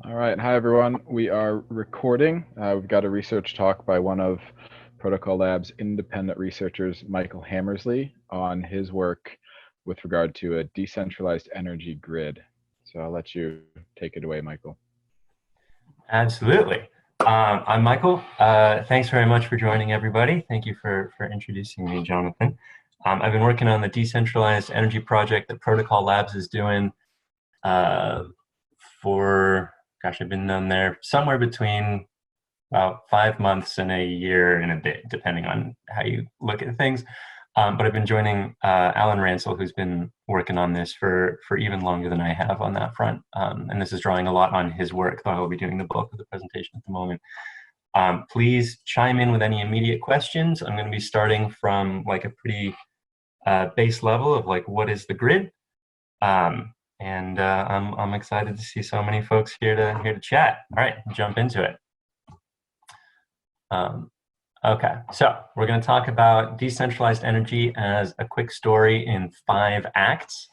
All right. Hi, everyone. We are recording. We've got a research talk by one of Protocol Lab's independent researchers, Michael Hammersley, on his work with regard to a decentralized energy grid. So I'll let you take it away, Michael. Absolutely. I'm Michael. Thanks very much for joining, everybody. Thank you for introducing me, Jonathan. I've been working on the decentralized energy project that Protocol Labs is doing uh, I've been on there somewhere between about 5 months and a year and a bit, depending on how you look at things. But I've been joining Alan Ransil, who's been working on this for even longer than I have on that front. And this is drawing a lot on his work, though I will be doing the bulk of the presentation at the moment. Please chime in with any immediate questions. I'm going to be starting from like a pretty base level of like, what is the grid? I'm excited to see so many folks here to chat. All right, jump into it. Okay, so we're going to talk about decentralized energy as a quick story in 5 acts.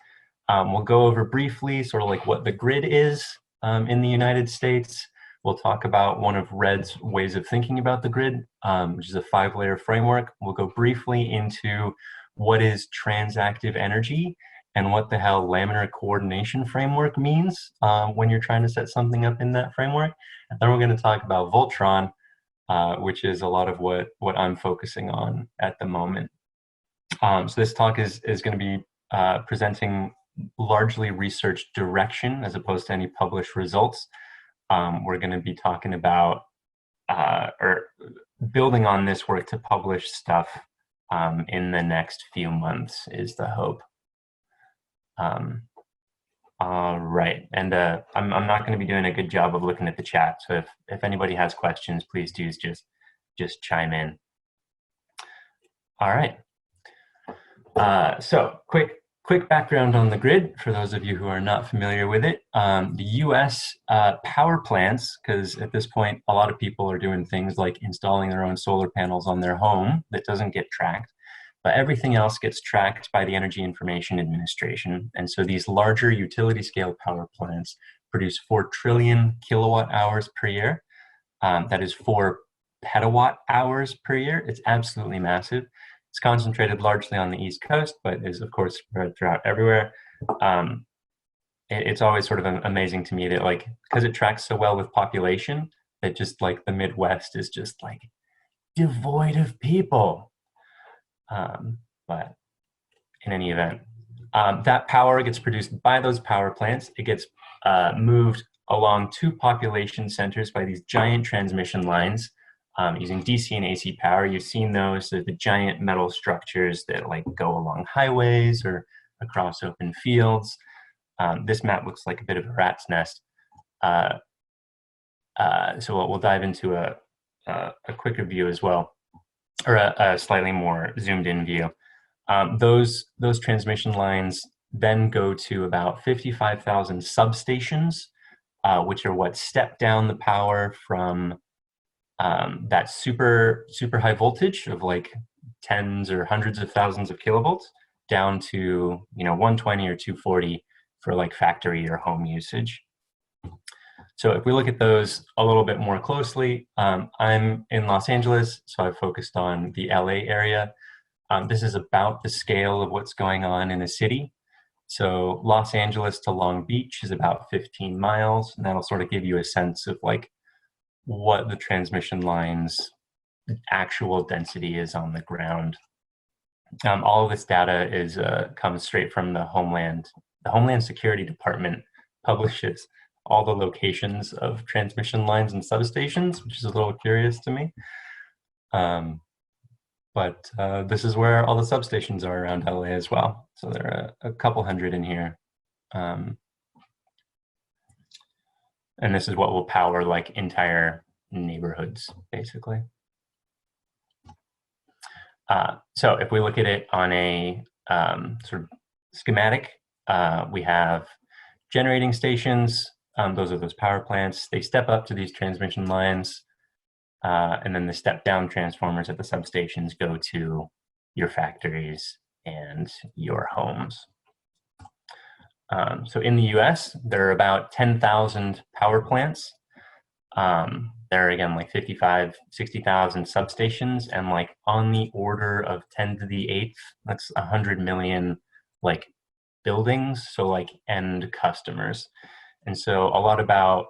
We'll go over briefly sort of like what the grid is in the United States. We'll talk about one of Red's ways of thinking about the grid, which is a 5-layer framework. We'll go briefly into what is transactive energy and what the hell laminar coordination framework means when you're trying to set something up in that framework. And then we're going to talk about Voltron, which is a lot of what I'm focusing on at the moment. So this talk is going to be presenting largely research direction as opposed to any published results. We're going to be talking about or building on this work to publish stuff in the next few months is the hope. All right, and I'm not going to be doing a good job of looking at the chat, so if anybody has questions, please do just chime in. All right. So quick background on the grid for those of you who are not familiar with it. The U.S. Power plants, because at this point a lot of people are doing things like installing their own solar panels on their home that doesn't get tracked. But everything else gets tracked by the Energy Information Administration. And so these larger utility scale power plants produce 4 trillion kilowatt hours per year. That is 4 petawatt hours per year. It's absolutely massive. It's concentrated largely on the East Coast, but is of course spread throughout everywhere. It's always sort of amazing to me that like, because it tracks so well with population, that just like the Midwest is just like devoid of people. But in any event, that power gets produced by those power plants. It gets moved along 2 population centers by these giant transmission lines using DC and AC power. You've seen those, the giant metal structures that like go along highways or across open fields. This map looks like a bit of a rat's nest. So we'll dive into a quicker view as well, or a slightly more zoomed in view. Those transmission lines then go to about 55,000 substations, which are what step down the power from that super high voltage of like tens or hundreds of thousands of kilovolts down to 120 or 240 for like factory or home usage. So if we look at those a little bit more closely, I'm in Los Angeles, so I've focused on the LA area. This is about the scale of what's going on in a city. So Los Angeles to Long Beach is about 15 miles, and that'll sort of give you a sense of like what the transmission line's actual density is on the ground. All of this data is comes straight from the Homeland Security Department publishes all the locations of transmission lines and substations, which is a little curious to me. But this is where all the substations are around LA as well. So there are a couple hundred in here. And this is what will power like entire neighborhoods, basically. So if we look at it on a sort of schematic, we have generating stations. Those are those power plants. They step up to these transmission lines, and then the step down transformers at the substations go to your factories and your homes. So in the US, there are about 10,000 power plants. There are, again, like 55, 60,000 substations, and like on the order of 10 to the 8th, that's 100 million like buildings, so like end customers. And so a lot about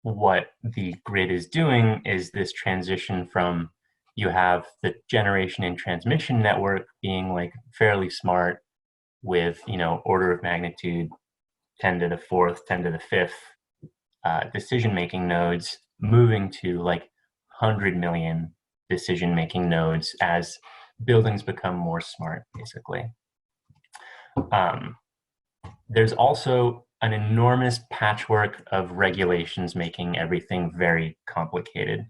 what the grid is doing is this transition from, you have the generation and transmission network being like fairly smart with, order of magnitude 10 to the 4th, 10 to the 5th decision-making nodes, moving to like 100 million decision-making nodes as buildings become more smart, basically. There's also an enormous patchwork of regulations making everything very complicated.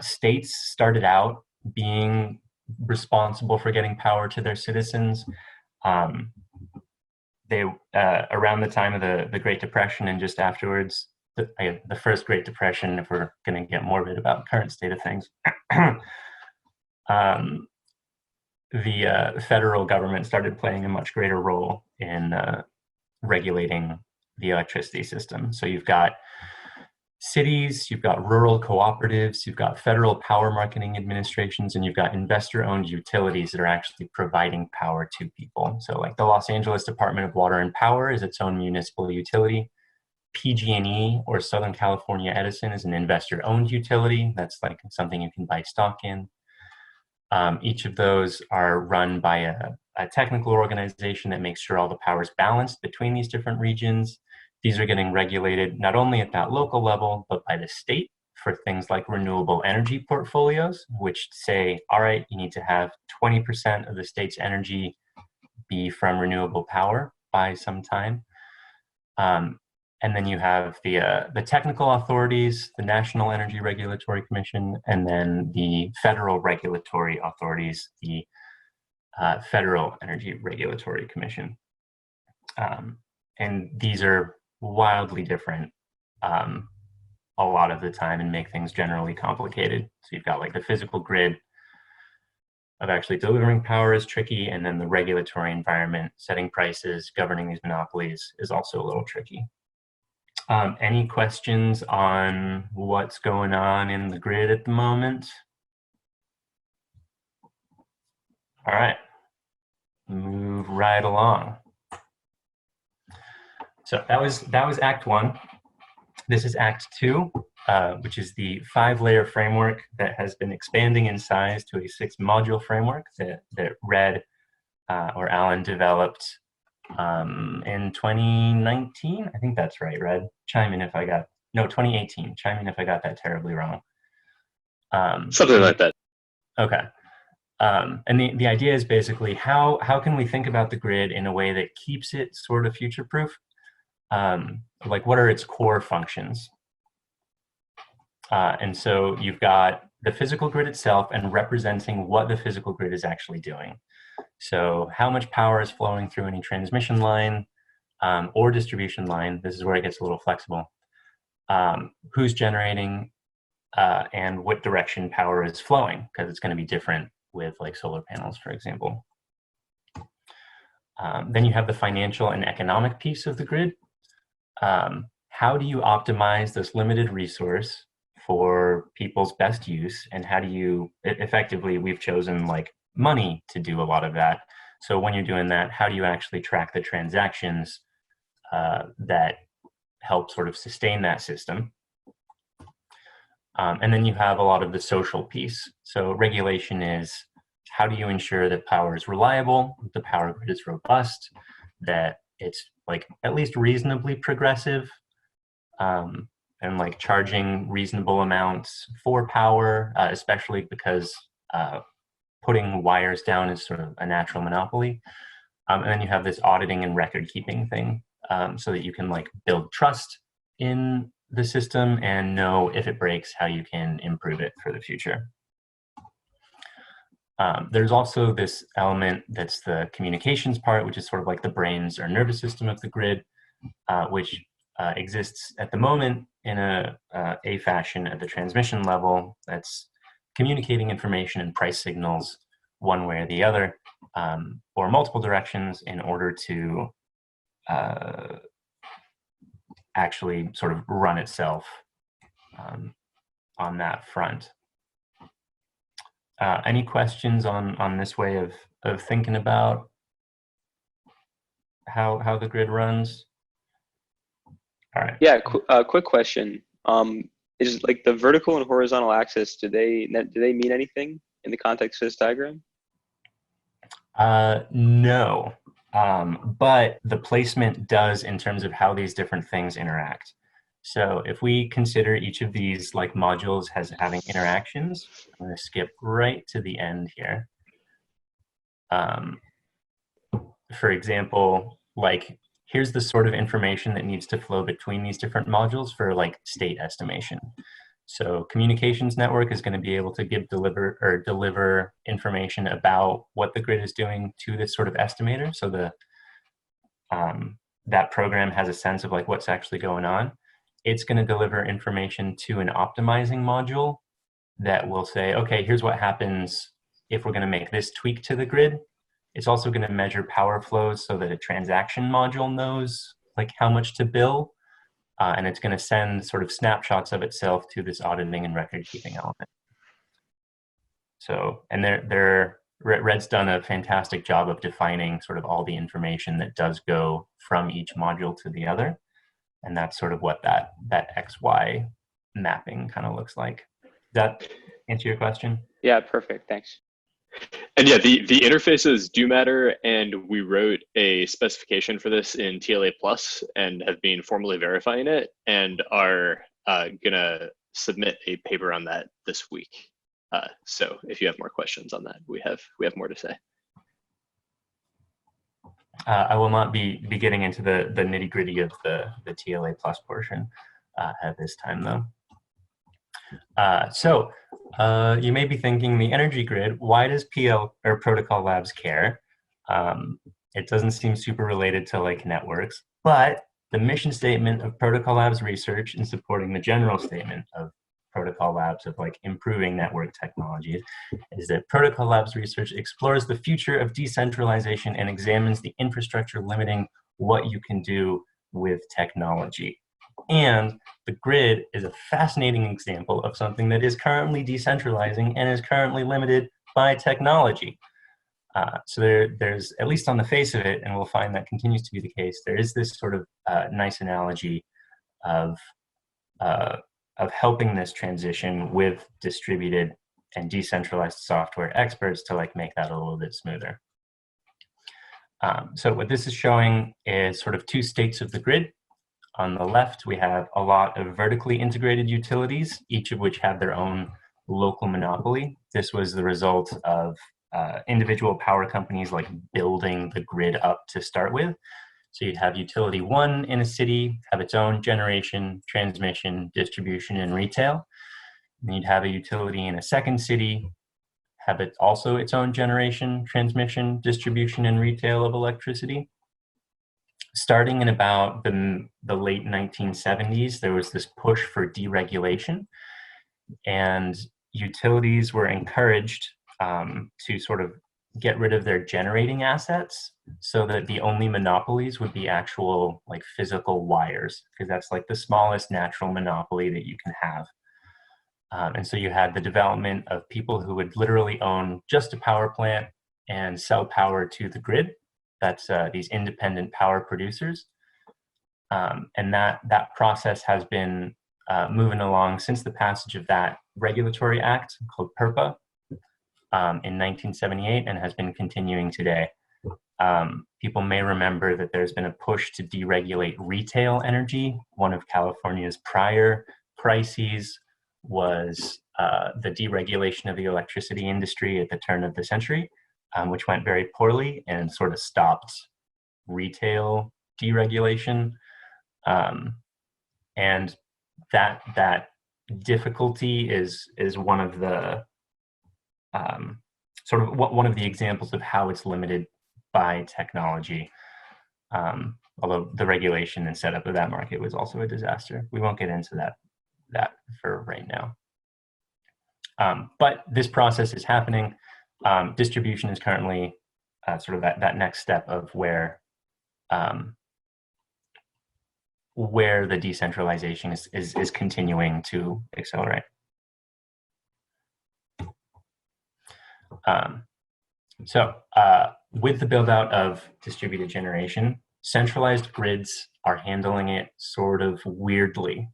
States started out being responsible for getting power to their citizens. They around the time of the Great Depression and just afterwards, the first Great Depression, if we're going to get morbid about current state of things, the federal government started playing a much greater role in regulating the electricity system. So you've got cities, you've got rural cooperatives, you've got federal power marketing administrations, and you've got investor-owned utilities that are actually providing power to people. So like the Los Angeles Department of Water and Power is its own municipal utility. PG&E, or Southern California Edison, is an investor-owned utility. That's like something you can buy stock in. Each of those are run by a technical organization that makes sure all the power is balanced between these different regions. These are getting regulated not only at that local level, but by the state for things like renewable energy portfolios, which say, all right, you need to have 20% of the state's energy be from renewable power by some time. And then you have the technical authorities, the National Energy Regulatory Commission, and then the federal regulatory authorities, the Federal Energy Regulatory Commission. And these are wildly different a lot of the time and make things generally complicated. So you've got like the physical grid of actually delivering power is tricky, and then the regulatory environment, setting prices, governing these monopolies is also a little tricky. Any questions on what's going on in the grid at the moment? All right, move right along. So that was Act 1. This is Act 2, which is the 5-layer framework that has been expanding in size to a 6-module framework that Red or Alan developed in 2019. I think that's right, Red. Chime in if I got, no, 2018. Chime in if I got that terribly wrong. Something like that. Okay. And the idea is basically how can we think about the grid in a way that keeps it sort of future-proof? Like, what are its core functions? And so you've got the physical grid itself and representing what the physical grid is actually doing. So how much power is flowing through any transmission line or distribution line. This is where it gets a little flexible. Who's generating and what direction power is flowing, because it's going to be different with like solar panels, for example. Then you have the financial and economic piece of the grid. How do you optimize this limited resource for people's best use, and how do you effectively, we've chosen like money to do a lot of that. So when you're doing that, how do you actually track the transactions that help sort of sustain that system? And then you have a lot of the social piece. So regulation is, how do you ensure that power is reliable, the power grid is robust, that it's like at least reasonably progressive, and like charging reasonable amounts for power, especially because putting wires down is sort of a natural monopoly. And then you have this auditing and record keeping thing, so that you can like build trust in the system and know if it breaks, how you can improve it for the future. There's also this element that's the communications part, which is sort of like the brains or nervous system of the grid, which exists at the moment in a fashion at the transmission level that's communicating information and price signals one way or the other, or multiple directions in order to actually sort of run itself on that front. Any questions on this way of thinking about how the grid runs? All right. Yeah, quick question. Is like the vertical and horizontal axis, do they mean anything in the context of this diagram? No, but the placement does in terms of how these different things interact. So if we consider each of these like modules as having interactions, I'm going to skip right to the end here. For example, like here's the sort of information that needs to flow between these different modules for like state estimation. So communications network is going to be able to deliver information about what the grid is doing to this sort of estimator. So that program has a sense of like what's actually going on. It's going to deliver information to an optimizing module that will say, okay, here's what happens if we're going to make this tweak to the grid. It's also going to measure power flows so that a transaction module knows like how much to bill. And it's going to send sort of snapshots of itself to this auditing and record keeping element. So, and Red's done a fantastic job of defining sort of all the information that does go from each module to the other. And that's sort of what that XY mapping kind of looks like. Does that answer your question? Yeah, perfect. Thanks. And yeah, the interfaces do matter, and we wrote a specification for this in TLA Plus and have been formally verifying it, and are gonna submit a paper on that this week. So if you have more questions on that, we have more to say. I will not be getting into the nitty gritty of the TLA Plus portion at this time, though. So you may be thinking, the energy grid, why does Protocol Labs care? It doesn't seem super related to like networks, but the mission statement of Protocol Labs research in supporting the general statement of Protocol Labs of like improving network technologies is that Protocol Labs research explores the future of decentralization and examines the infrastructure limiting what you can do with technology. And the grid is a fascinating example of something that is currently decentralizing and is currently limited by technology. So there's, at least on the face of it, and we'll find that continues to be the case, there is this sort of nice analogy of helping this transition with distributed and decentralized software experts to like make that a little bit smoother. So what this is showing is sort of two states of the grid. On the left, we have a lot of vertically integrated utilities, each of which have their own local monopoly. This was the result of individual power companies like building the grid up to start with. So you'd have utility one in a city, have its own generation, transmission, distribution, and retail. And you'd have a utility in a second city, have it also its own generation, transmission, distribution, and retail of electricity. Starting in about the late 1970s, there was this push for deregulation, and utilities were encouraged to sort of get rid of their generating assets so that the only monopolies would be actual like physical wires, because that's like the smallest natural monopoly that you can have. And so you had the development of people who would literally own just a power plant and sell power to the grid. That's these independent power producers. And that process has been moving along since the passage of that regulatory act called PURPA in 1978, and has been continuing today. People may remember that there's been a push to deregulate retail energy. One of California's prior crises was the deregulation of the electricity industry at the turn of the century, which went very poorly and sort of stopped retail deregulation. And that difficulty is one of the sort of one of the examples of how it's limited by technology. Although the regulation and setup of that market was also a disaster. We won't get into that for right now. But this process is happening. Distribution is currently sort of that next step of where where the decentralization is continuing to accelerate. With the build out of distributed generation, centralized grids are handling it sort of weirdly.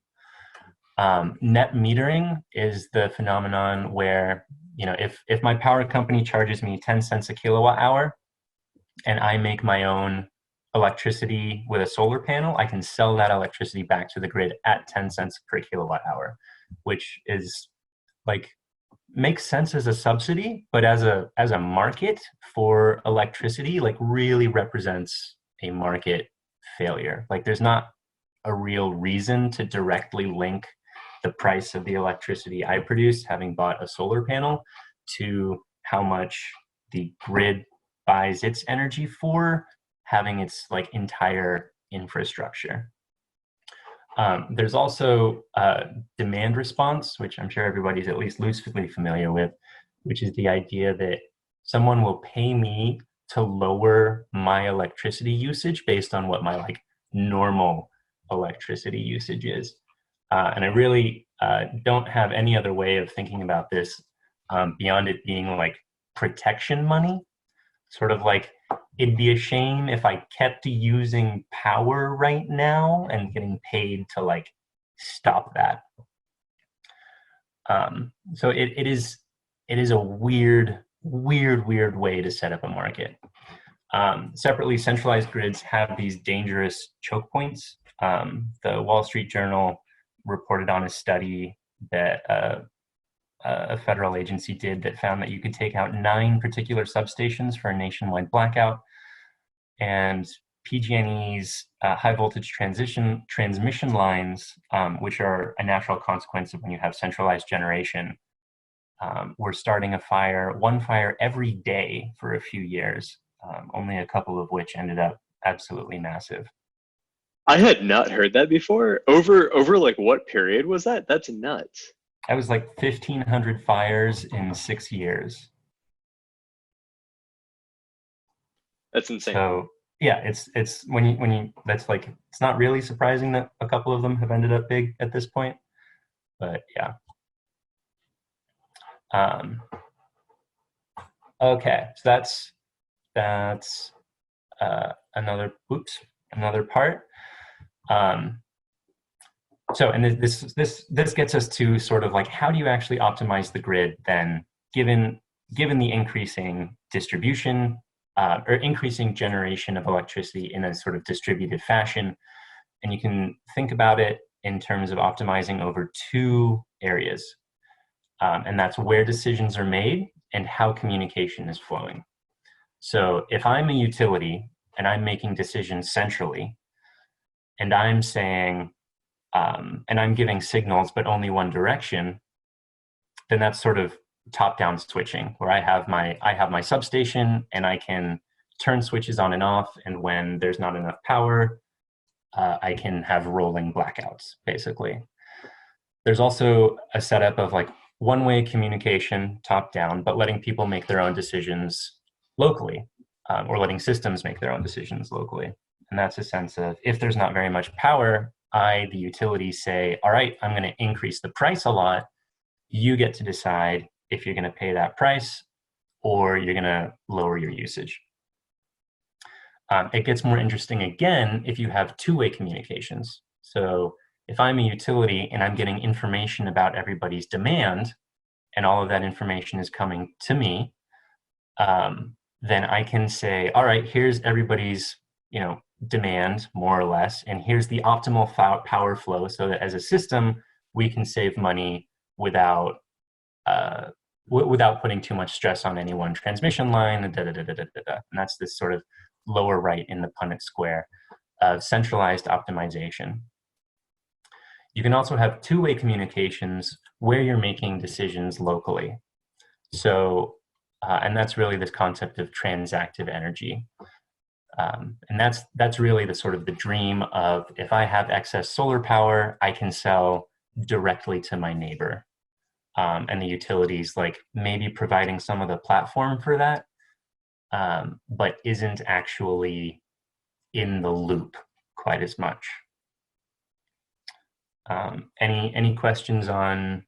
Net metering is the phenomenon where, if my power company charges me 10 cents a kilowatt hour and I make my own electricity with a solar panel, I can sell that electricity back to the grid at 10 cents per kilowatt hour, which is makes sense as a subsidy, but as a market for electricity, really represents a market failure. There's not a real reason to directly link the price of the electricity I produce, having bought a solar panel, to how much the grid buys its energy for having its entire infrastructure. There's also demand response, which I'm sure everybody's at least loosely familiar with, which is the idea that someone will pay me to lower my electricity usage based on what my normal electricity usage is. And I really don't have any other way of thinking about this beyond it being protection money. Sort of it'd be a shame if I kept using power right now and getting paid to stop that. So it is a weird way to set up a market. Separately, centralized grids have these dangerous choke points. The Wall Street Journal reported on a study that a federal agency did that found that you could take out 9 particular substations for a nationwide blackout. And PG&E's high voltage transmission lines, which are a natural consequence of when you have centralized generation, were starting one fire every day for a few years, only a couple of which ended up absolutely massive. I had not heard that before. Over what period was that? That's nuts. That was 1,500 fires in 6 years. That's insane. So yeah, it's when you that's it's not really surprising that a couple of them have ended up big at this point, but yeah. Okay, so that's another part. So, and this gets us to sort of how do you actually optimize the grid then, given the increasing distribution or increasing generation of electricity in a sort of distributed fashion. And you can think about it in terms of optimizing over 2 areas. And that's where decisions are made and how communication is flowing. So if I'm a utility and I'm making decisions centrally, and I'm saying, and I'm giving signals, but only one direction, then that's sort of top-down switching, where I have my substation and I can turn switches on and off, and when there's not enough power, I can have rolling blackouts, basically. There's also a setup of one-way communication, top-down, but letting people make their own decisions locally, or letting systems make their own decisions locally. And that's a sense of, if there's not very much power, the utility, say, all right, I'm going to increase the price a lot. You get to decide if you're going to pay that price or you're going to lower your usage. It gets more interesting again if you have 2-way communications. So if I'm a utility and I'm getting information about everybody's demand, and all of that information is coming to me, then I can say, all right, here's everybody's demand, more or less, and here's the optimal power flow, so that as a system we can save money without putting too much stress on any one transmission line. And that's this sort of lower right in the Punnett square of centralized optimization. You can also have 2-way communications where you're making decisions locally. So, and that's really this concept of transactive energy. And that's really the sort of the dream of, if I have excess solar power, I can sell directly to my neighbor. And the utilities maybe providing some of the platform for that, but isn't actually in the loop quite as much. Any questions on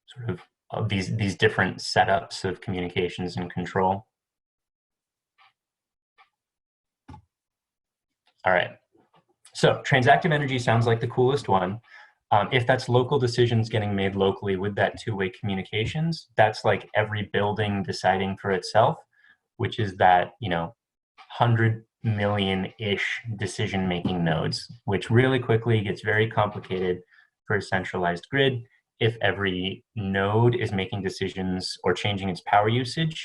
sort of these different setups of communications and control? All right. So transactive energy sounds like the coolest one. If that's local decisions getting made locally with that two-way communications, that's like every building deciding for itself, which is that, 100 million-ish decision-making nodes, which really quickly gets very complicated for a centralized grid if every node is making decisions or changing its power usage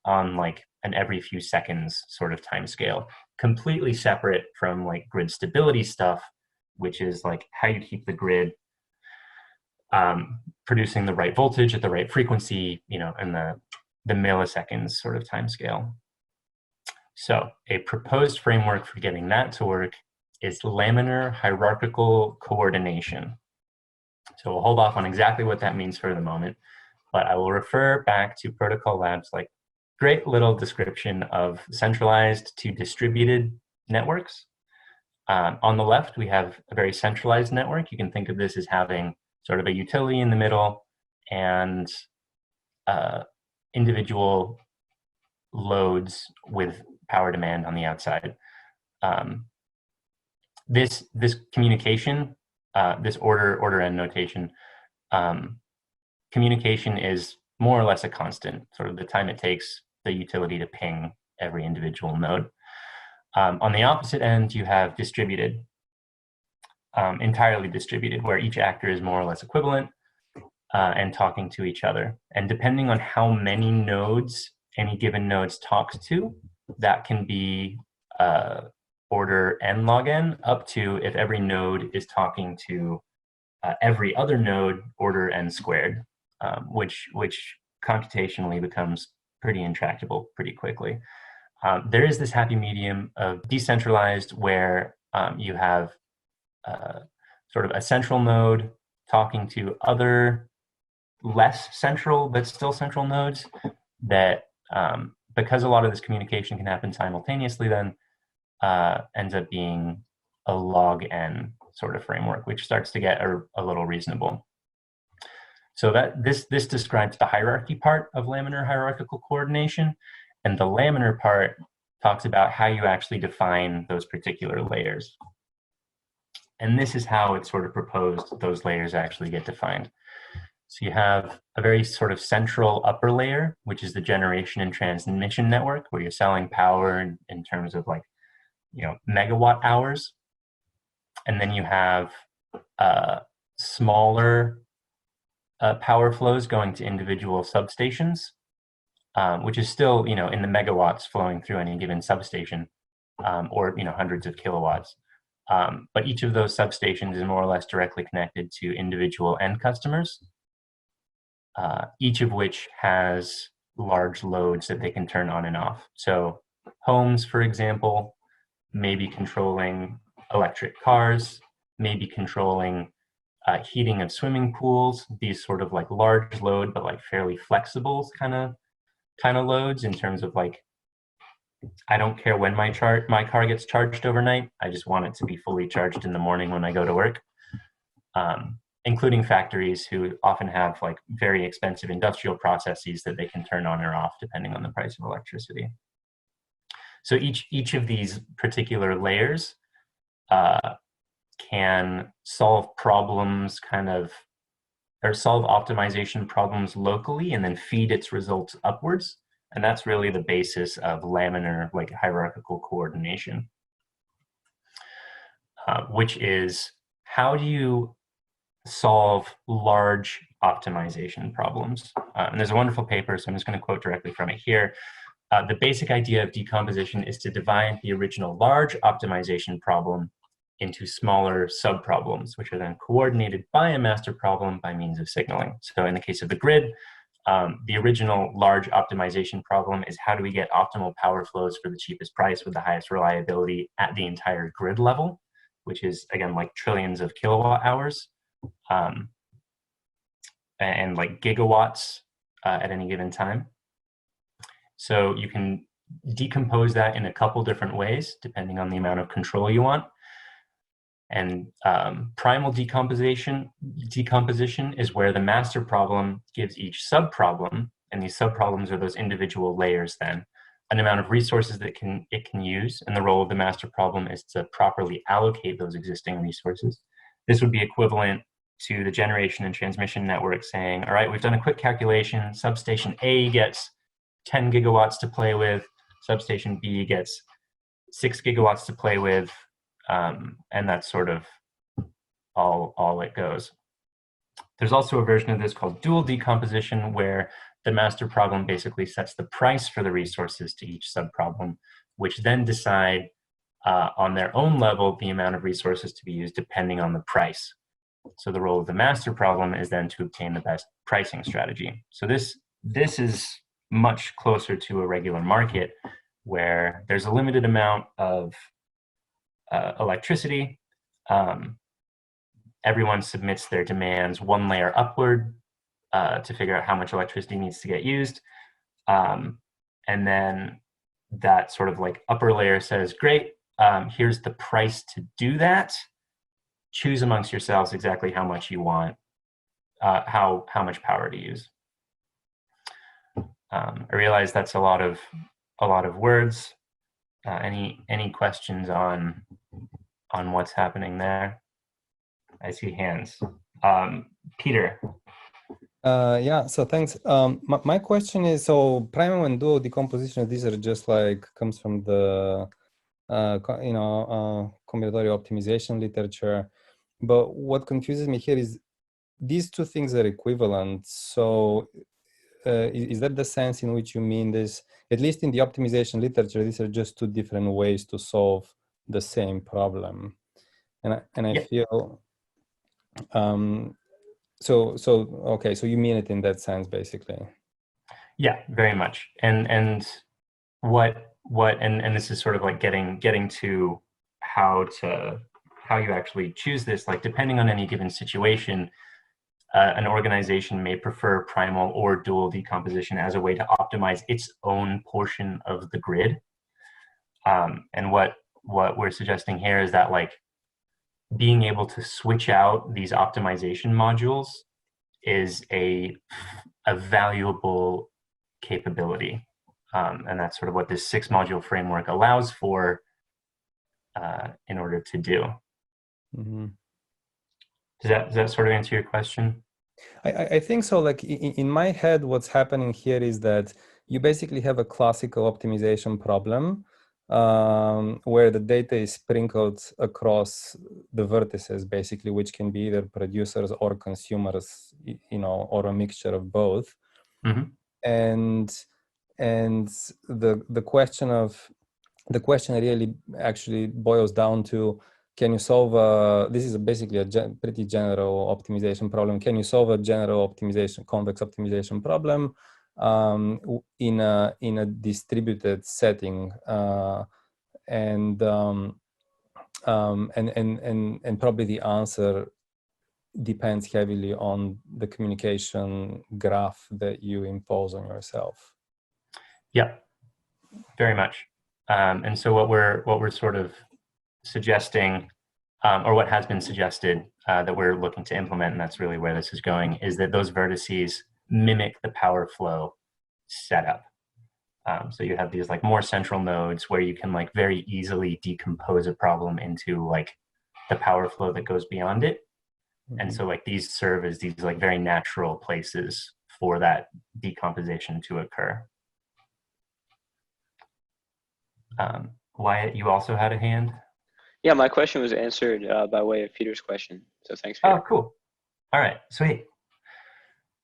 on like an every few seconds sort of time scale, completely separate from like grid stability stuff, which is like how you keep the grid producing the right voltage at the right frequency, in the milliseconds sort of time scale. So a proposed framework for getting that to work is laminar hierarchical coordination. So we'll hold off on exactly what that means for the moment, but I will refer back to Protocol Labs' like great little description of centralized to distributed networks. On the left, we have a very centralized network. You can think of this as having sort of a utility in the middle and individual loads with power demand on the outside. This communication, this order and notation, communication is more or less a constant, sort of the time it takes the utility to ping every individual node. On the opposite end, you have distributed, entirely distributed, where each actor is more or less equivalent and talking to each other. And depending on how many nodes any given nodes talks to, that can be order n log n up to, if every node is talking to every other node, order n squared, which computationally becomes pretty intractable pretty quickly. There is this happy medium of decentralized where you have sort of a central node talking to other less central but still central nodes that, because a lot of this communication can happen simultaneously, then ends up being a log n sort of framework, which starts to get a little reasonable. So that this describes the hierarchy part of laminar hierarchical coordination, and the laminar part talks about how you actually define those particular layers. And this is how it's sort of proposed those layers actually get defined. So you have a very sort of central upper layer, which is the generation and transmission network, where you're selling power in terms of like, megawatt hours. And then you have smaller power flows going to individual substations, which is still, in the megawatts flowing through any given substation, or, hundreds of kilowatts. But each of those substations is more or less directly connected to individual end customers, each of which has large loads that they can turn on and off. So homes, for example, may be controlling electric cars, may be controlling heating of swimming pools, these sort of like large load, but like fairly flexible kind of loads in terms of like, I don't care when my car gets charged overnight. I just want it to be fully charged in the morning when I go to work. Including factories who often have like very expensive industrial processes that they can turn on or off depending on the price of electricity. So each of these particular layers can solve problems or solve optimization problems locally and then feed its results upwards. And that's really the basis of laminar, like hierarchical coordination, which is how do you solve large optimization problems? And there's a wonderful paper, so I'm just going to quote directly from it here. The basic idea of decomposition is to divide the original large optimization problem into smaller subproblems, which are then coordinated by a master problem by means of signaling. So in the case of the grid, the original large optimization problem is how do we get optimal power flows for the cheapest price with the highest reliability at the entire grid level, which is, again, like trillions of kilowatt hours and like gigawatts at any given time. So you can decompose that in a couple different ways, depending on the amount of control you want. And primal decomposition is where the master problem gives each subproblem, and these subproblems are those individual layers then, an amount of resources that it can use, and the role of the master problem is to properly allocate those existing resources. This would be equivalent to the generation and transmission network saying, all right, we've done a quick calculation, substation A gets 10 gigawatts to play with, substation B gets 6 gigawatts to play with, and that's sort of all it goes. There's also a version of this called dual decomposition, where the master problem basically sets the price for the resources to each subproblem, which then decide on their own level the amount of resources to be used depending on the price. So the role of the master problem is then to obtain the best pricing strategy. So this is much closer to a regular market where there's a limited amount of electricity. Everyone submits their demands one layer upward to figure out how much electricity needs to get used. And then that sort of like upper layer says, great, here's the price to do that. Choose amongst yourselves exactly how much you want, how much power to use. I realize that's a lot of words. Any questions on what's happening there? I see hands. Peter. Yeah, so thanks. My question is, so primal and dual decomposition, these are just like, comes from the, combinatorial optimization literature. But what confuses me here is these two things are equivalent. So is that the sense in which you mean this, at least in the optimization literature, these are just two different ways to solve the same problem? And I feel, okay, so you mean it in that sense, basically. Yeah, very much. And this is sort of like getting to how you actually choose this. Like, depending on any given situation, an organization may prefer primal or dual decomposition as a way to optimize its own portion of the grid. And what we're suggesting here is that, like, being able to switch out these optimization modules is a valuable capability. And that's sort of what this 6-module framework allows for in order to do. Mm-hmm. Does that sort of answer your question? I think so. Like in my head, what's happening here is that you basically have a classical optimization problem where the data is sprinkled across the vertices, basically, which can be either producers or consumers, or a mixture of both. Mm-hmm. And the question really actually boils down to, can you solve this is basically a pretty general optimization problem. Can you solve a general optimization, convex optimization problem in a distributed setting? And probably the answer depends heavily on the communication graph that you impose on yourself. Yeah, very much. And so what we're sort of suggesting, or what has been suggested that we're looking to implement, and that's really where this is going, is that those vertices mimic the power flow setup. So you have these like more central nodes where you can like very easily decompose a problem into like the power flow that goes beyond it. Mm-hmm. And so like these serve as these like very natural places for that decomposition to occur. Wyatt, you also had a hand? Yeah, my question was answered by way of Peter's question. So thanks, Peter. Oh, cool. All right, sweet.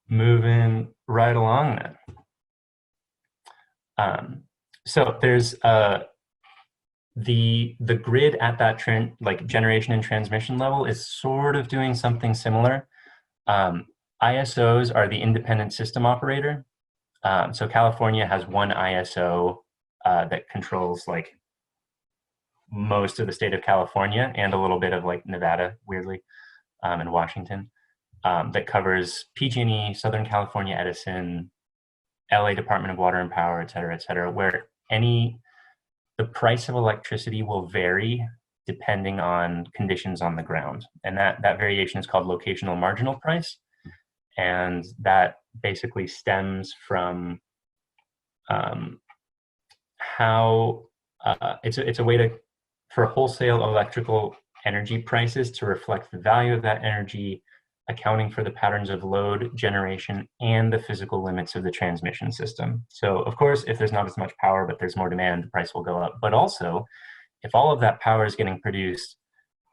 Moving right along then. So there's the grid at that generation and transmission level is sort of doing something similar. ISOs are the independent system operator. So California has one ISO that controls like most of the state of California and a little bit of like Nevada, weirdly, and Washington, that covers PG&E, Southern California Edison, LA Department of Water and Power, et cetera, where the price of electricity will vary depending on conditions on the ground. And that variation is called locational marginal price. And that basically stems from how it's a way for wholesale electrical energy prices to reflect the value of that energy, accounting for the patterns of load generation and the physical limits of the transmission system. So of course, if there's not as much power, but there's more demand, the price will go up. But also, if all of that power is getting produced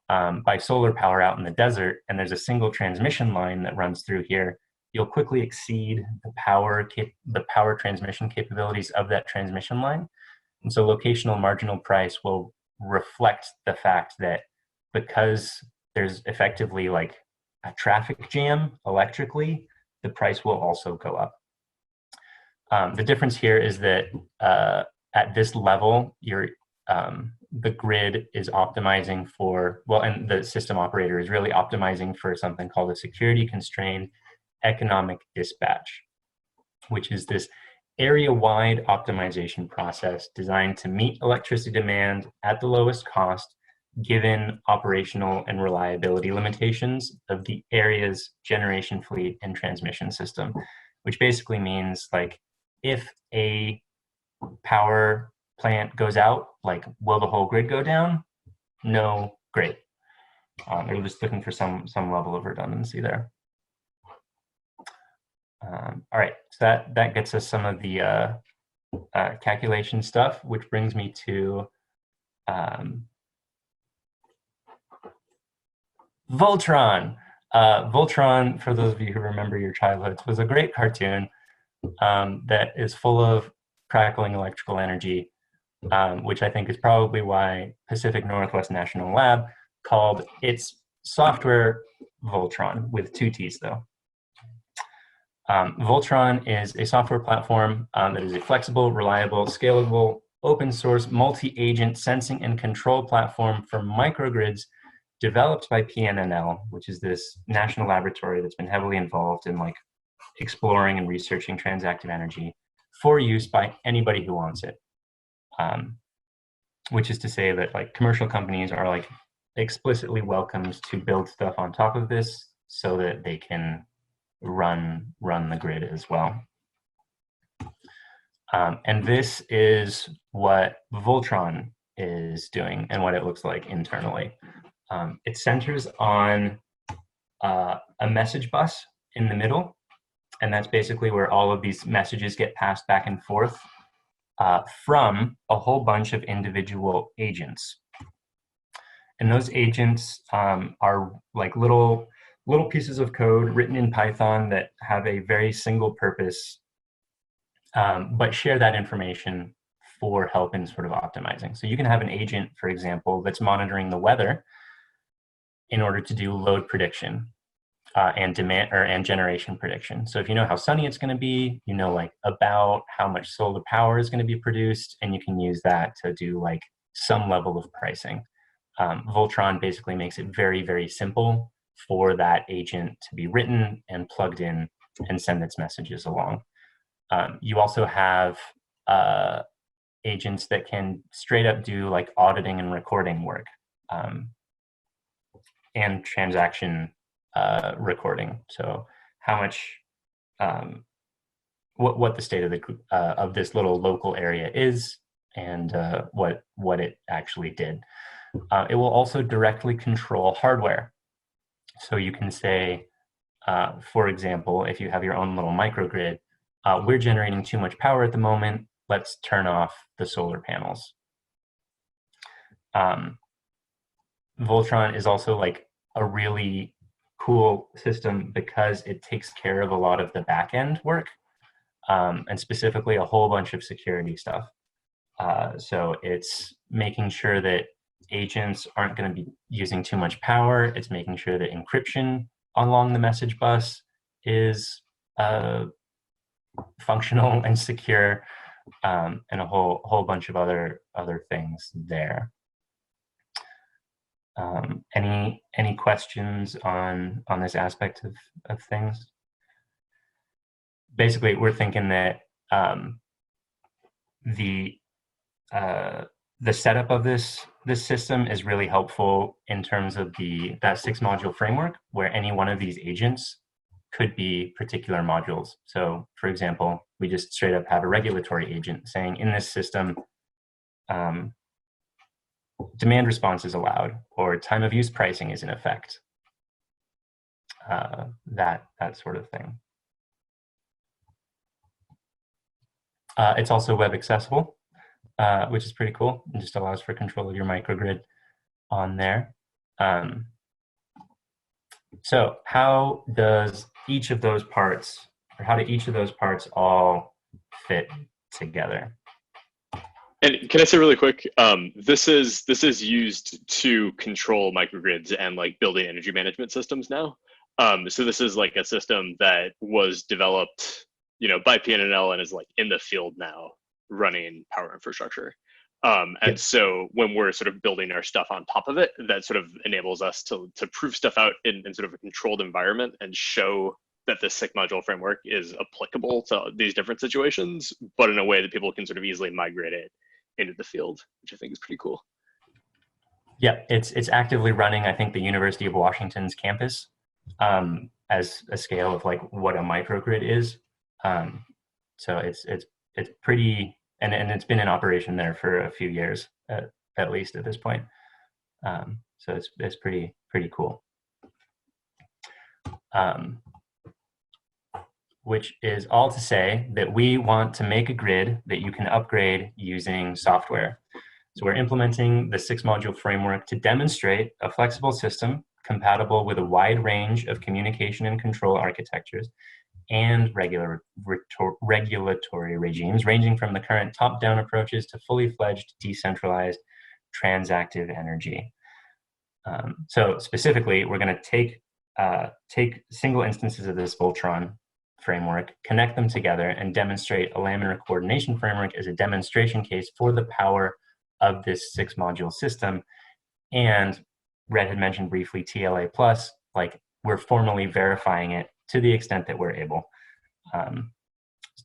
by solar power out in the desert, and there's a single transmission line that runs through here, you'll quickly exceed the power transmission capabilities of that transmission line. And so locational marginal price will reflect the fact that because there's effectively like a traffic jam electrically, the price will also go up. The difference here is that at this level, the grid is optimizing for, well, and the system operator is really optimizing for something called a security constrained economic dispatch, which is this area-wide optimization process designed to meet electricity demand at the lowest cost, given operational and reliability limitations of the area's generation fleet and transmission system, which basically means like if a power plant goes out, like will the whole grid go down? No, great. They're just looking for some level of redundancy there. All right, so that gets us some of the calculation stuff, which brings me to Voltron. Voltron, for those of you who remember your childhoods, was a great cartoon that is full of crackling electrical energy, which I think is probably why Pacific Northwest National Lab called its software Voltron, with 2 T's though. Voltron is a software platform that is a flexible, reliable, scalable, open source, multi-agent sensing and control platform for microgrids developed by PNNL, which is this national laboratory that's been heavily involved in like exploring and researching transactive energy for use by anybody who wants it. Which is to say that like commercial companies are like explicitly welcomed to build stuff on top of this so that they can run the grid as well. And this is what Voltron is doing and what it looks like internally. It centers on a message bus in the middle, and that's basically where all of these messages get passed back and forth from a whole bunch of individual agents. And those agents are like little pieces of code written in Python that have a very single purpose, but share that information for help in sort of optimizing. So you can have an agent, for example, that's monitoring the weather in order to do load prediction and demand and generation prediction. So if you know how sunny it's going to be, you know like about how much solar power is going to be produced, and you can use that to do like some level of pricing. Voltron basically makes it very, very simple for that agent to be written and plugged in and send its messages along. You also have agents that can straight up do like auditing and recording work and transaction recording. So how much, what the state of the of this little local area is, and what it actually did. It will also directly control hardware. So you can say, for example, if you have your own little microgrid, we're generating too much power at the moment, let's turn off the solar panels. Voltron is also like a really cool system because it takes care of a lot of the back end work, and specifically a whole bunch of security stuff. So it's making sure that agents aren't going to be using too much power. It's making sure that encryption along the message bus is functional and secure, and a whole bunch of other things there. Any questions on this aspect of things? Basically, we're thinking that the setup of this this system is really helpful in terms of that 6-module framework, where any one of these agents could be particular modules. So for example, we just straight up have a regulatory agent saying in this system, demand response is allowed, or time of use pricing is in effect. That sort of thing. It's also web accessible, which is pretty cool. It just allows for control of your microgrid on there. So how does each of those parts, or how do each of those parts all fit together? And can I say really quick, this is used to control microgrids and like building energy management systems now. So this is like a system that was developed, by PNNL and is like in the field now running power infrastructure. And so when we're sort of building our stuff on top of it, that sort of enables us to prove stuff out in sort of a controlled environment and show that the 6-module framework is applicable to these different situations, but in a way that people can sort of easily migrate it into the field, which I think is pretty cool. Yeah, it's actively running, I think, the University of Washington's campus as a scale of like what a microgrid is. So it's pretty, and it's been in operation there for a few years at least at this point. So it's pretty cool. Which is all to say that we want to make a grid that you can upgrade using software. So we're implementing the 6-module framework to demonstrate a flexible system compatible with a wide range of communication and control architectures and regulatory regimes, ranging from the current top-down approaches to fully fledged decentralized transactive energy. So specifically, we're going to take single instances of this Voltron framework, connect them together, and demonstrate a laminar coordination framework as a demonstration case for the power of this 6-module system. And Red had mentioned briefly TLA plus, like we're formally verifying it to the extent that we're able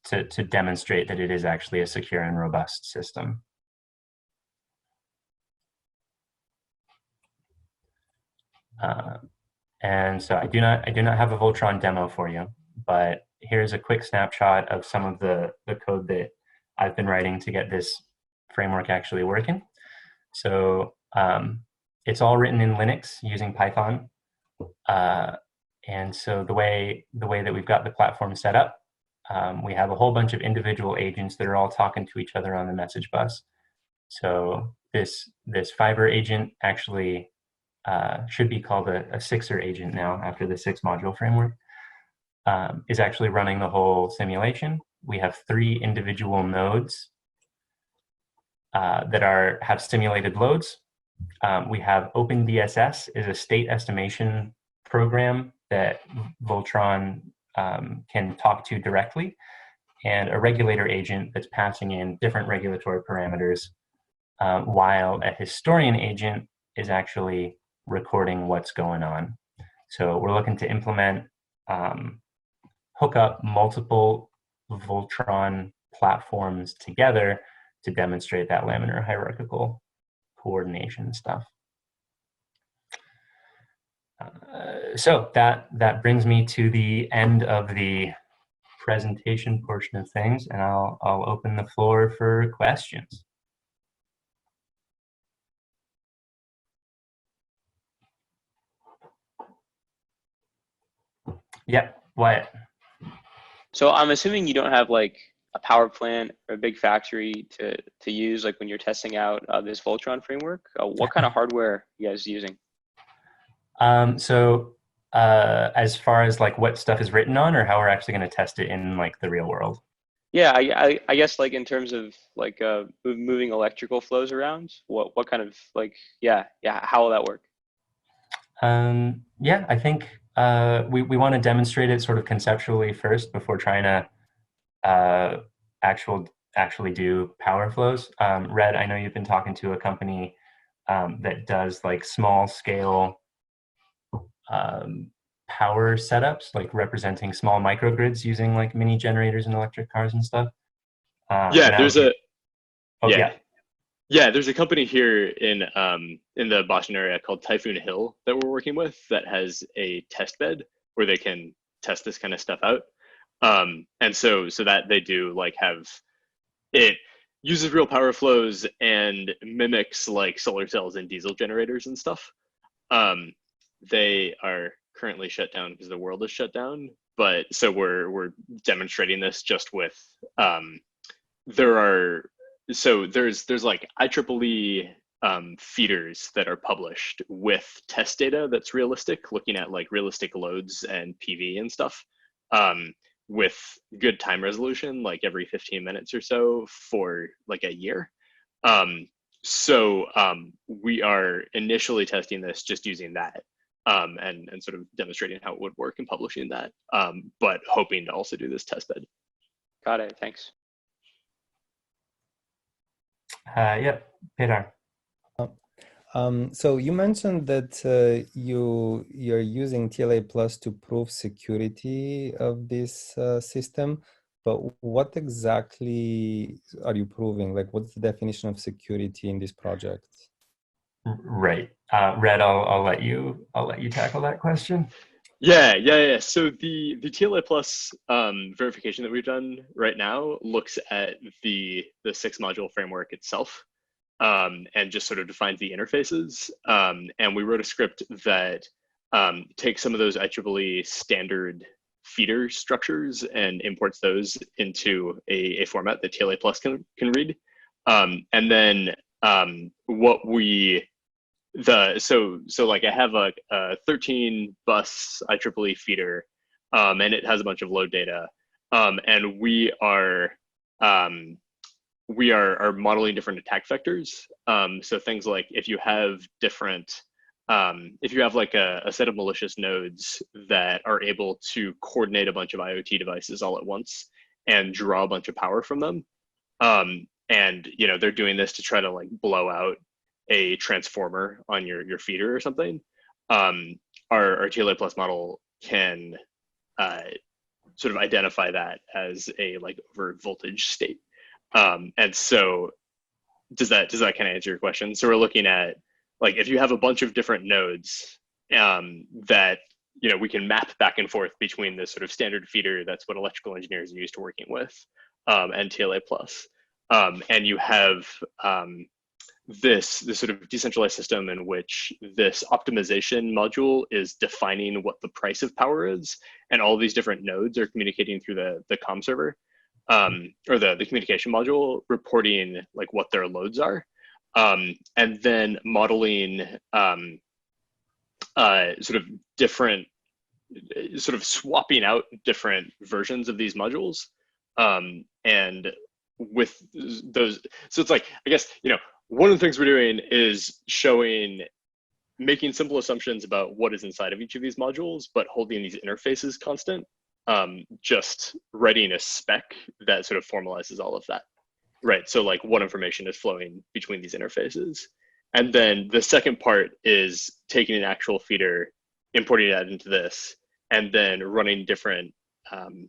to demonstrate that it is actually a secure and robust system. And so I do not have a Voltron demo for you, but here's a quick snapshot of some of the code that I've been writing to get this framework actually working. So it's all written in Linux using Python. And so the way that we've got the platform set up, we have a whole bunch of individual agents that are all talking to each other on the message bus. So this Fiverr agent actually should be called a 6er agent now after the 6-module framework, is actually running the whole simulation. We have 3 individual nodes that have simulated loads. We have OpenDSS is a state estimation program that Voltron can talk to directly, and a regulator agent that's passing in different regulatory parameters, while a historian agent is actually recording what's going on. So we're looking to implement, hook up multiple Voltron platforms together to demonstrate that laminar hierarchical coordination stuff. So that brings me to the end of the presentation portion of things, and I'll open the floor for questions. Yep, Wyatt. So I'm assuming you don't have like a power plant or a big factory to use like when you're testing out this Voltron framework. What kind of hardware are you guys using? So as far as like what stuff is written on, or how we're actually going to test it in like the real world? Yeah, I guess like in terms of like moving electrical flows around, what kind of like, yeah, how will that work? Yeah, I think we want to demonstrate it sort of conceptually first before trying to actually do power flows. Red, I know you've been talking to a company that does like small scale power setups, like representing small microgrids using like mini generators and electric cars and stuff. Yeah, there's a. Oh, yeah. Yeah, there's a company here in the Boston area called Typhoon Hill that we're working with that has a test bed where they can test this kind of stuff out. And so that they do like have it uses real power flows and mimics like solar cells and diesel generators and stuff. They are currently shut down because the world is shut down, but so we're demonstrating this just with there's like IEEE feeders that are published with test data that's realistic, looking at like realistic loads and PV and stuff, with good time resolution, like every 15 minutes or so for like a year. We are initially testing this just using that, and sort of demonstrating how it would work and publishing that, but hoping to also do this test bed. Got it. Thanks. Yep, Peter. So you mentioned that you're using TLA Plus to prove security of this system, but what exactly are you proving? Like, what's the definition of security in this project? Right, Red. I'll let you tackle that question. Yeah. So the TLA Plus verification that we've done right now looks at the 6-module framework itself, and just sort of defines the interfaces. And we wrote a script that takes some of those IEEE standard feeder structures and imports those into a format that TLA Plus can read. And then so like I have a 13 bus IEEE feeder, and it has a bunch of load data, and we are modeling different attack vectors. So things like if you have like a set of malicious nodes that are able to coordinate a bunch of IoT devices all at once and draw a bunch of power from them, and they're doing this to try to like blow out a transformer on your feeder or something, our TLA Plus model can sort of identify that as a like over voltage state. And so does that kind of answer your question? So we're looking at like if you have a bunch of different nodes that we can map back and forth between this sort of standard feeder, that's what electrical engineers are used to working with, and TLA Plus, and you have this sort of decentralized system in which this optimization module is defining what the price of power is, and all these different nodes are communicating through the comm server, or the communication module, reporting like what their loads are, and then modeling sort of swapping out different versions of these modules, and with those, so it's like, I guess, one of the things we're doing is making simple assumptions about what is inside of each of these modules, but holding these interfaces constant, just writing a spec that sort of formalizes all of that, right? So like what information is flowing between these interfaces. And then the second part is taking an actual feeder, importing that into this, and then running different sort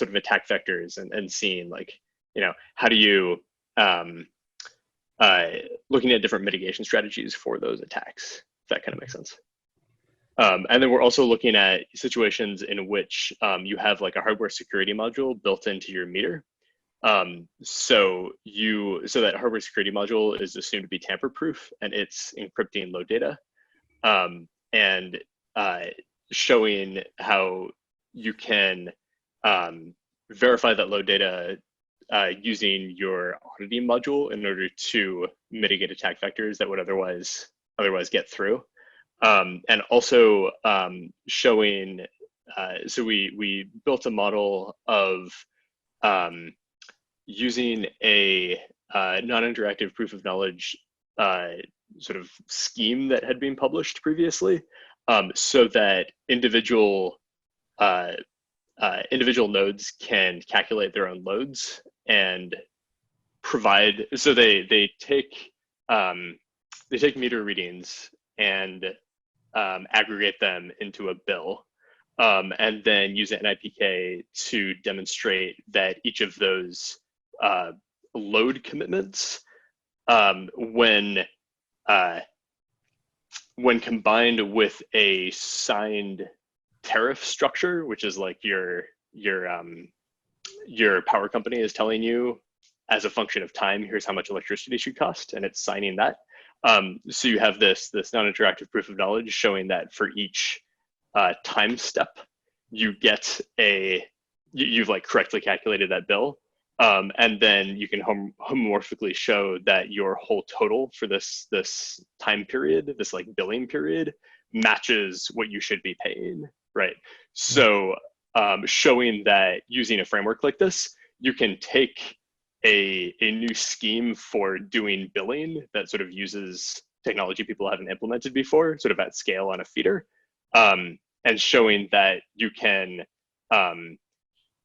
of attack vectors and seeing like, how do you, looking at different mitigation strategies for those attacks, if that kind of makes sense. And then we're also looking at situations in which you have like a hardware security module built into your meter. So that hardware security module is assumed to be tamper-proof, and it's encrypting load data, and showing how you can verify that load data using your auditing module in order to mitigate attack vectors that would otherwise get through. And also showing, so we built a model of using a non-interactive proof of knowledge sort of scheme that had been published previously, so that individual nodes can calculate their own loads and provide, so they take meter readings and aggregate them into a bill, and then use an NIPK to demonstrate that each of those load commitments when combined with a signed tariff structure, which is like your power company is telling you as a function of time, here's how much electricity should cost, and it's signing that. So you have this non-interactive proof of knowledge showing that for each time step, you get you've like correctly calculated that bill. And then you can homomorphically show that your whole total for this time period, this like billing period, matches what you should be paying, right? So showing that using a framework like this, you can take a new scheme for doing billing that sort of uses technology people haven't implemented before, sort of at scale on a feeder, and showing that you can,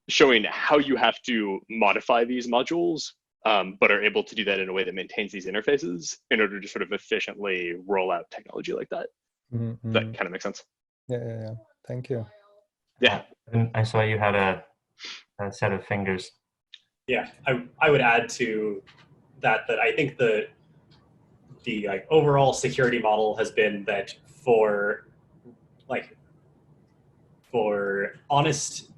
showing how you have to modify these modules, but are able to do that in a way that maintains these interfaces in order to sort of efficiently roll out technology like that. Mm-hmm. That kind of makes sense. Yeah. Thank you. Yeah. And I saw you had a set of fingers. Yeah, I would add to that I think the like overall security model has been that for honest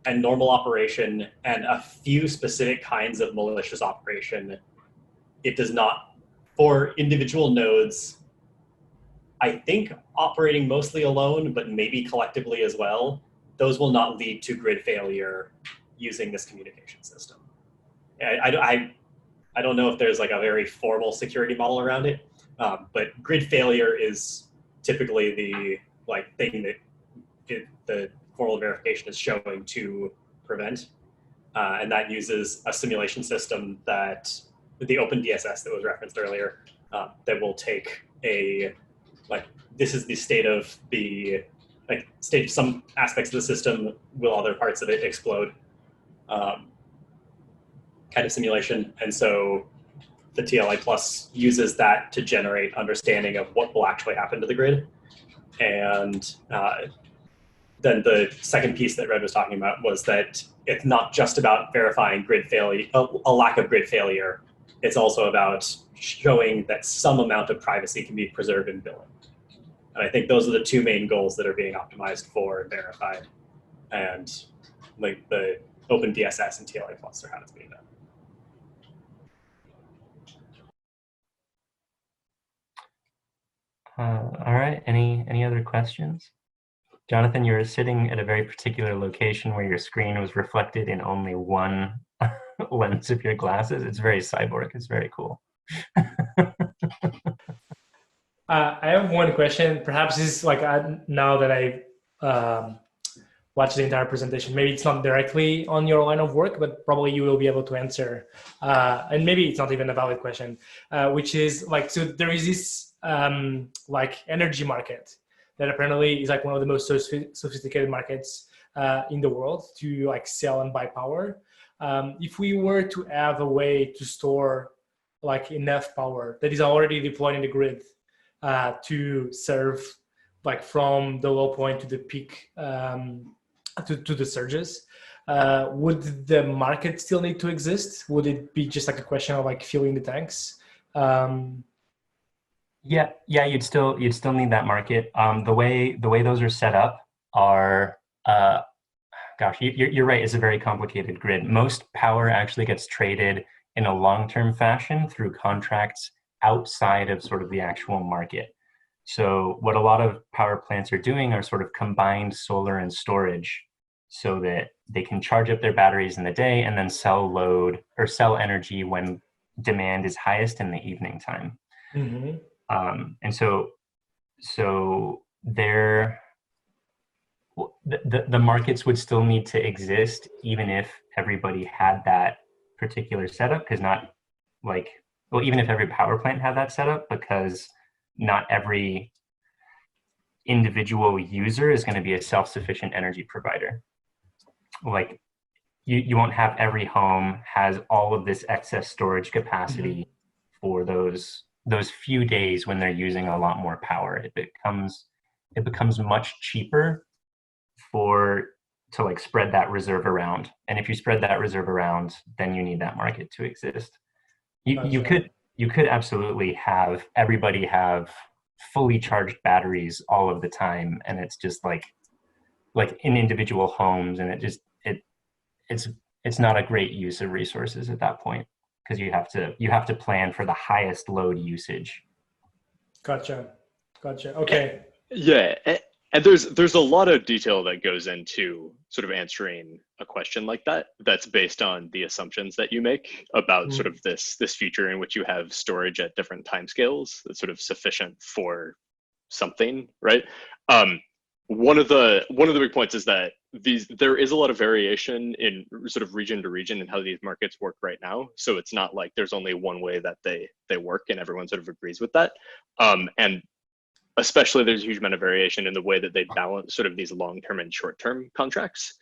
and normal operation and a few specific kinds of malicious operation, it does not, for individual nodes, I think operating mostly alone, but maybe collectively as well, those will not lead to grid failure using this communication system. I don't know if there's like a very formal security model around it, but grid failure is typically the like thing that the formal verification is showing to prevent, and that uses a simulation system that with the open DSS that was referenced earlier, that will take this is the state of some aspects of the system, will other parts of it explode, kind of simulation. And so the TLA Plus uses that to generate understanding of what will actually happen to the grid. And then the second piece that Red was talking about was that it's not just about verifying grid failure, a lack of grid failure. It's also about showing that some amount of privacy can be preserved in billing. And I think those are the two main goals that are being optimized for and verified. And like the open DSS and TLA Plus are how it's being done. All right, any other questions? Jonathan, you're sitting at a very particular location where your screen was reflected in only one lens of your glasses. It's very cyborg, it's very cool. I have one question. Perhaps this is like now that I watched the entire presentation, maybe it's not directly on your line of work, but probably you will be able to answer. And maybe it's not even a valid question, which is like, so there is this like energy market that apparently is like one of the most sophisticated markets in the world to like sell and buy power. If we were to have a way to store like enough power that is already deployed in the grid to serve like from the low point to the peak to the surges, would the market still need to exist? Would it be just like a question of like filling the tanks? Yeah, you'd still need that market. The way those are set up are, gosh, you're right. It's a very complicated grid. Most power actually gets traded in a long-term fashion through contracts outside of sort of the actual market. So what a lot of power plants are doing are sort of combined solar and storage, so that they can charge up their batteries in the day and then sell load or sell energy when demand is highest in the evening time. Mm-hmm. And so the markets would still need to exist even if everybody had that particular setup, because not like, well, even if every power plant had that setup, because not every individual user is going to be a self-sufficient energy provider. Like you won't have every home has all of this excess storage capacity for those few days when they're using a lot more power. It becomes much cheaper to like spread that reserve around. And if you spread that reserve around, then you need that market to exist. You could absolutely have everybody have fully charged batteries all of the time, and it's just like in individual homes, and it's not a great use of resources at that point, because you have to plan for the highest load usage. Gotcha. Okay. Yeah, and there's a lot of detail that goes into sort of answering a question like that. That's based on the assumptions that you make about sort of this future in which you have storage at different timescales that's sort of sufficient for something, right? One of the big points is that there is a lot of variation in sort of region to region in how these markets work right now. So it's not like there's only one way that they work and everyone sort of agrees with that. And especially there's a huge amount of variation in the way that they balance sort of these long-term and short-term contracts.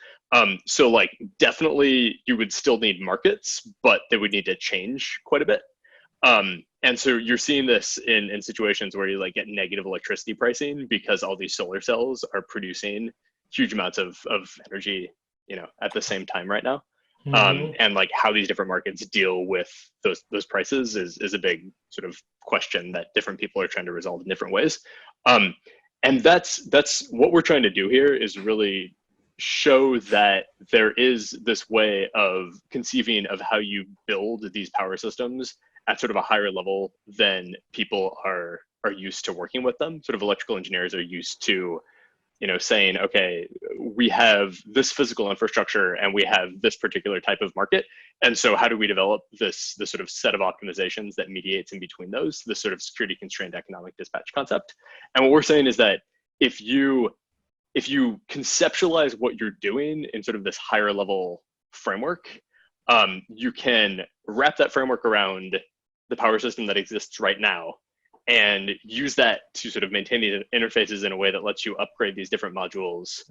So like definitely you would still need markets, but they would need to change quite a bit. And so you're seeing this in situations where you like get negative electricity pricing because all these solar cells are producing huge amounts of energy, you know, at the same time right now. And like how these different markets deal with those prices is a big sort of question that different people are trying to resolve in different ways. And that's what we're trying to do here, is really show that there is this way of conceiving of how you build these power systems at sort of a higher level than people are used to working with them. Sort of electrical engineers are used to, you know, saying, okay, we have this physical infrastructure and we have this particular type of market. And so how do we develop this sort of set of optimizations that mediates in between those, this sort of security constrained economic dispatch concept? And what we're saying is that if you conceptualize what you're doing in sort of this higher level framework, you can wrap that framework around the power system that exists right now and use that to sort of maintain these interfaces in a way that lets you upgrade these different modules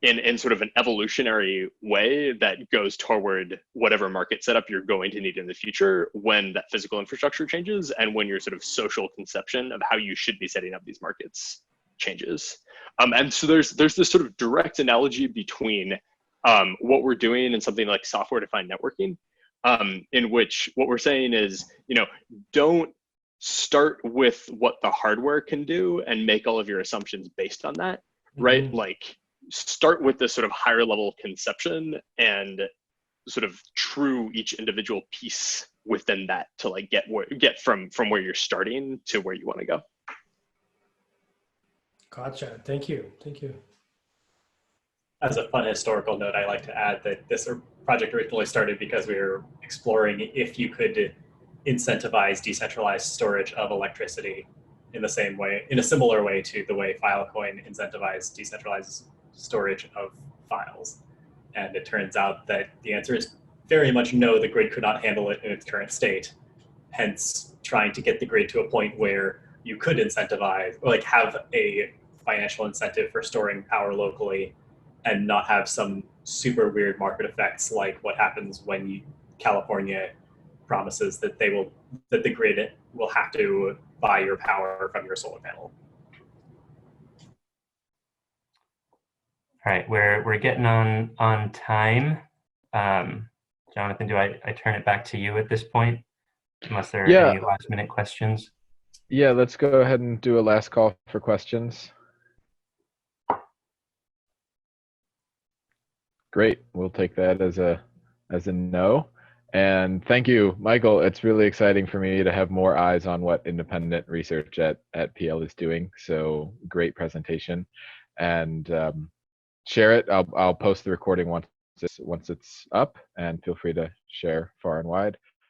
in sort of an evolutionary way that goes toward whatever market setup you're going to need in the future when that physical infrastructure changes and when your sort of social conception of how you should be setting up these markets changes. And so there's this sort of direct analogy between what we're doing in something like software-defined networking, in which what we're saying is, you know, don't start with what the hardware can do and make all of your assumptions based on that, right? Like start with this sort of higher level conception and sort of true each individual piece within that to like get from where you're starting to where you want to go. Gotcha. Thank you. As a fun historical note, I like to add that this project originally started because we were exploring if you could incentivize decentralized storage of electricity in the same way, in a similar way to the way Filecoin incentivized decentralized storage of files. And it turns out that the answer is very much no, the grid could not handle it in its current state. Hence, trying to get the grid to a point where you could incentivize, or like have a financial incentive for storing power locally and not have some super weird market effects like what happens when California promises that the grid will have to buy your power from your solar panel. All right, we're getting on time. Jonathan, do I turn it back to you at this point, unless there are any last minute questions? Yeah, let's go ahead and do a last call for questions. Great, we'll take that as a no. And thank you, Michael. It's really exciting for me to have more eyes on what independent research at PL is doing. So great presentation, and share it. I'll post the recording once it's up, and feel free to share far and wide.